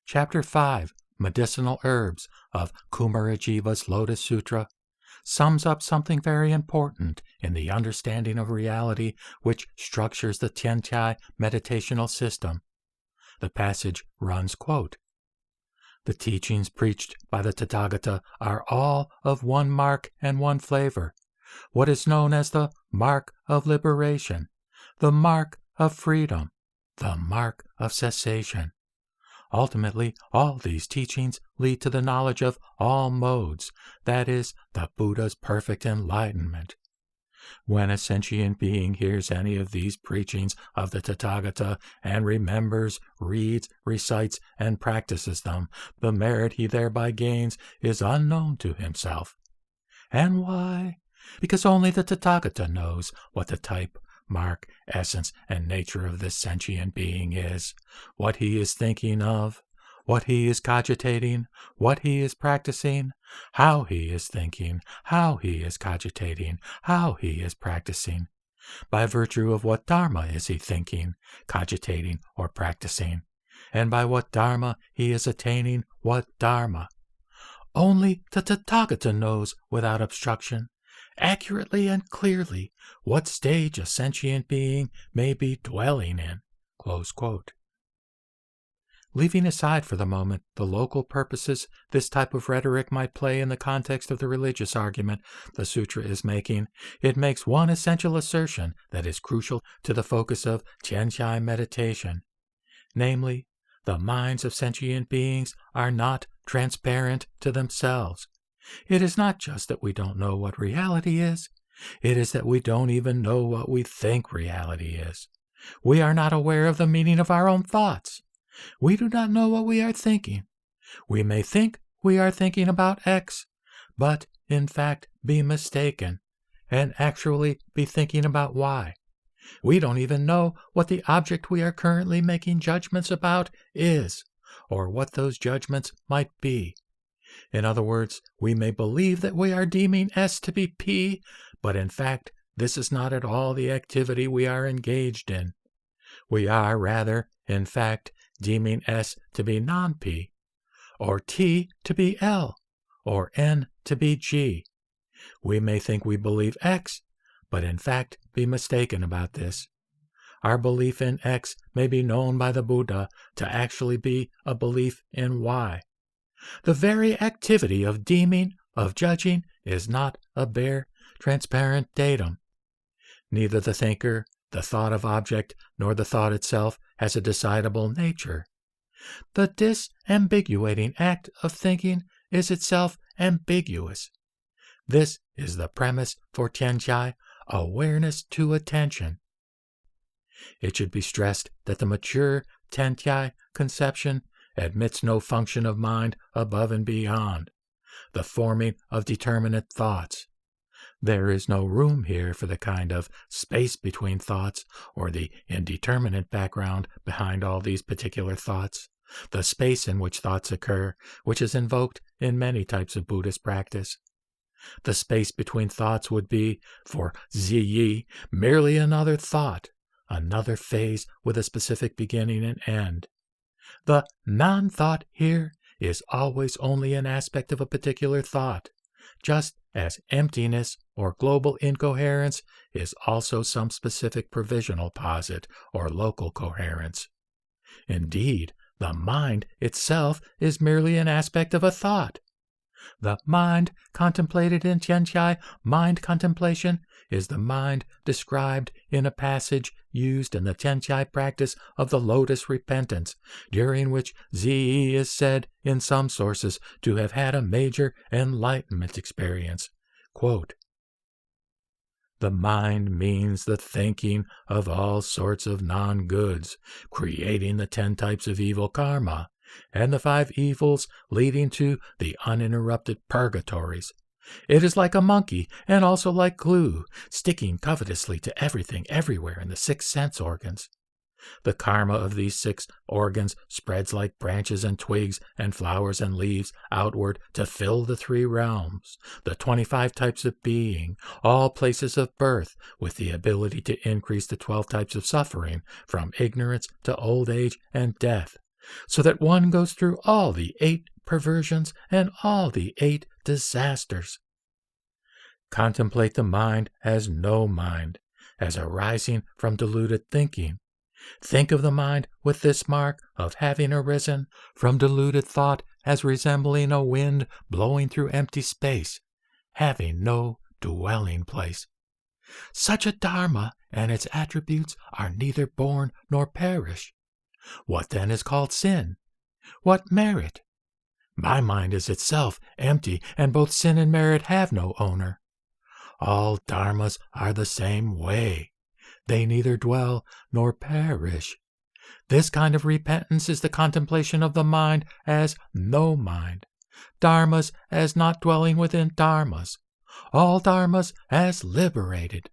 Chapter 5, Medicinal Herbs of Kumarajiva's Lotus Sutra, sums up something very important in the understanding of reality which structures the Tiantai meditational system. The passage runs, quote, "The teachings preached by the Tathagata are all of one mark and one flavor, what is known as the mark of liberation, the mark of freedom, the mark of cessation. Ultimately, all these teachings lead to the knowledge of all modes, that is, the Buddha's perfect enlightenment. When a sentient being hears any of these preachings of the Tathagata and remembers, reads, recites, and practices them, the merit he thereby gains is unknown to himself. And why? Because only the Tathagata knows what the type, mark, essence, and nature of this sentient being is, what he is thinking of, what he is cogitating, what he is practicing, how he is thinking, how he is cogitating, how he is practicing. By virtue of what dharma is he thinking, cogitating, or practicing, and by what dharma he is attaining what dharma. Only the Tathagata knows without obstruction, accurately and clearly, what stage a sentient being may be dwelling in." Close quote. Leaving aside for the moment the local purposes this type of rhetoric might play in the context of the religious argument the sutra is making, it makes one essential assertion that is crucial to the focus of Tiantai meditation, namely, the minds of sentient beings are not transparent to themselves. It is not just that we don't know what reality is, it is that we don't even know what we think reality is. We are not aware of the meaning of our own thoughts. We do not know what we are thinking. We may think we are thinking about X, but in fact be mistaken and actually be thinking about Y. We don't even know what the object we are currently making judgments about is, or what those judgments might be. In other words, we may believe that we are deeming S to be P, but in fact, this is not at all the activity we are engaged in. We are rather, in fact, deeming S to be non-P, or T to be L, or N to be G. We may think we believe X, but in fact be mistaken about this. Our belief in X may be known by the Buddha to actually be a belief in Y. The very activity of deeming, of judging, is not a bare, transparent datum. Neither the thinker, the thought of object, nor the thought itself has a decidable nature. The disambiguating act of thinking is itself ambiguous. This is the premise for Tiantai, awareness to attention. It should be stressed that the mature Tiantai conception admits no function of mind above and beyond the forming of determinate thoughts. There is no room here for the kind of space between thoughts or the indeterminate background behind all these particular thoughts, the space in which thoughts occur, which is invoked in many types of Buddhist practice. The space between thoughts would be, for Ziyi, merely another thought, another phase with a specific beginning and end. The non-thought here is always only an aspect of a particular thought, just as emptiness or global incoherence is also some specific provisional posit or local coherence. Indeed, the mind itself is merely an aspect of a thought. The mind contemplated in Tiantai mind contemplation is the mind described in a passage used in the Tiantai practice of the lotus repentance, during which Ziyi is said in some sources to have had a major enlightenment experience. Quote, "The mind means the thinking of all sorts of non-goods, creating the 10 types of evil karma, and the 5 evils leading to the uninterrupted purgatories. It is like a monkey, and also like glue, sticking covetously to everything everywhere in the 6 sense organs. The karma of these 6 organs spreads like branches and twigs and flowers and leaves outward to fill the 3 realms, the 25 types of being, all places of birth, with the ability to increase the 12 types of suffering, from ignorance to old age and death, so that one goes through all the 8 perversions and all the 8 disasters. Contemplate the mind as no mind, as arising from deluded thinking. Think of the mind with this mark of having arisen from deluded thought as resembling a wind blowing through empty space, having no dwelling place. Such a dharma and its attributes are neither born nor perish. What then is called sin? What merit? My mind is itself empty, and both sin and merit have no owner. All dharmas are the same way. They neither dwell nor perish. This kind of repentance is the contemplation of the mind as no mind, dharmas as not dwelling within dharmas, all dharmas as liberated,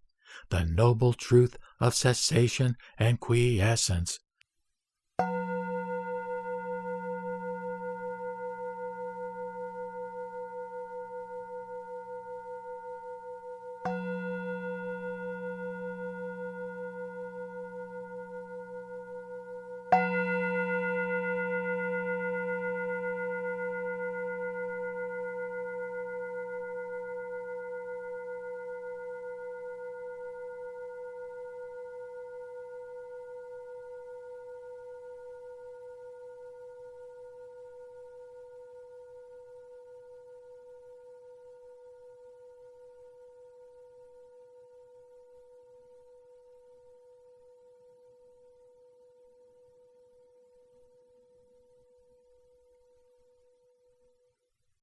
the noble truth of cessation and quiescence.